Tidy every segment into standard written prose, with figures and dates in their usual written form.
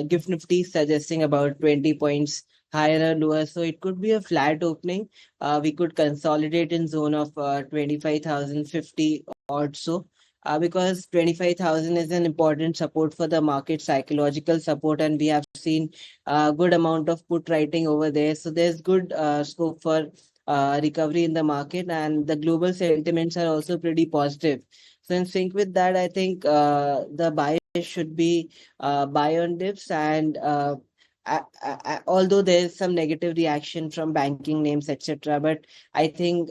Gift Nifty suggesting about 20 points higher or lower. So it could be a flat opening. We could consolidate in zone of 25,050 or so. Because 25,000 is an important support for the market, psychological support, and we have seen a good amount of put writing over there. So there's good scope for recovery in the market, and the global sentiments are also pretty positive. So in sync with that, I think the buy should be buy on dips, and although there is some negative reaction from banking names, etc., but I think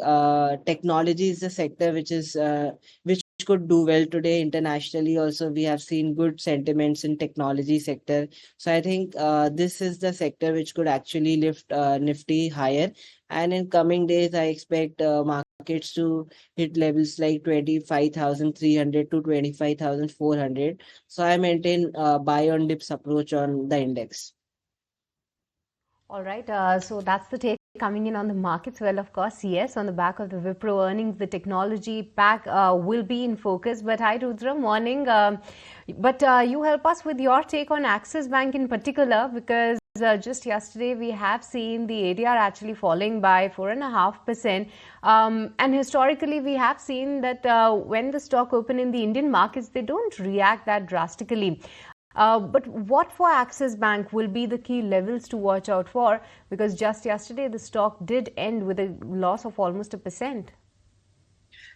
technology is the sector which could do well today internationally. Also, we have seen good sentiments in technology sector. So I think this is the sector which could actually lift Nifty higher. And in coming days, I expect markets to hit levels like 25,300 to 25,400. So I maintain buy on dips approach on the index. All right, so that's the take coming in on the markets. Well, of course, yes, on the back of the Wipro earnings, the technology pack will be in focus. But hi, Rudra, morning. But you help us with your take on Axis Bank in particular, because just yesterday we have seen the ADR actually falling by 4.5%. And historically, we have seen that when the stock open in the Indian markets, they don't react that drastically. But what for Axis Bank will be the key levels to watch out for? Because just yesterday, the stock did end with a loss of almost 1%.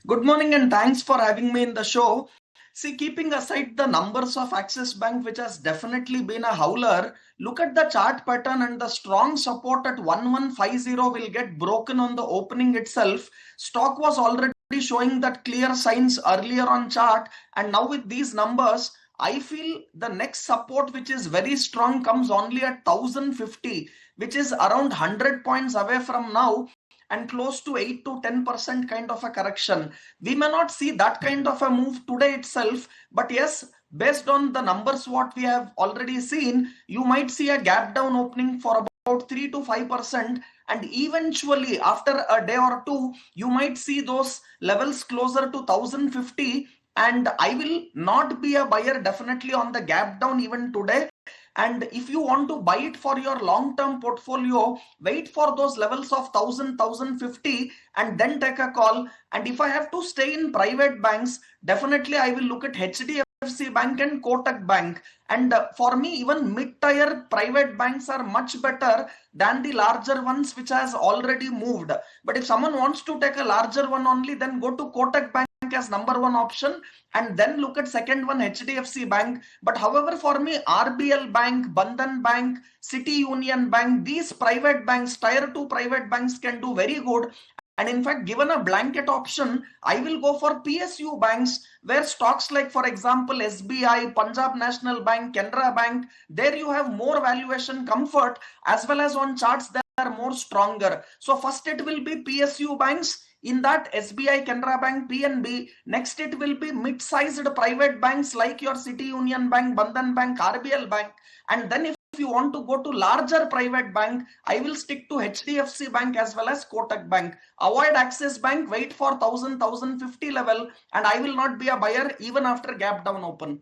Good morning and thanks for having me in the show. See, keeping aside the numbers of Axis Bank, which has definitely been a howler, look at the chart pattern, and the strong support at 1150 will get broken on the opening itself. Stock was already showing that clear signs earlier on chart, and now with these numbers, I feel the next support, which is very strong, comes only at 1050, which is around 100 points away from now and close to 8 to 10% kind of a correction. We may not see that kind of a move today itself, but yes, based on the numbers what we have already seen, you might see a gap down opening for about 3 to 5%, and eventually after a day or two, you might see those levels closer to 1050. And I will not be a buyer definitely on the gap down even today. And if you want to buy it for your long-term portfolio, wait for those levels of 1000, 1050 and then take a call. And if I have to stay in private banks, definitely I will look at HDFC Bank and Kotak Bank. And for me, even mid-tier private banks are much better than the larger ones which has already moved. But if someone wants to take a larger one only, then go to Kotak Bank as number one option, and then look at second one HDFC Bank. But however, for me, RBL Bank, Bandhan Bank, City Union Bank, these private banks, tier 2 private banks can do very good. And in fact, given a blanket option, I will go for PSU banks, where stocks like, for example, SBI, Punjab National Bank, Canara Bank, there you have more valuation comfort, as well as on charts they are more stronger. So first it will be PSU banks. In that, SBI, Canara Bank, PNB. Next, it will be mid-sized private banks like your City Union Bank, Bandhan Bank, RBL Bank. And then if you want to go to larger private bank, I will stick to HDFC Bank as well as Kotak Bank. Avoid Axis Bank, wait for 1000, 1050 level, and I will not be a buyer even after gap down open.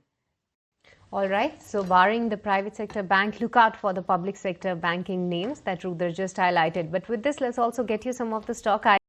All right, so barring the private sector bank, look out for the public sector banking names that Rudra just highlighted. But with this, let's also get you some of the stock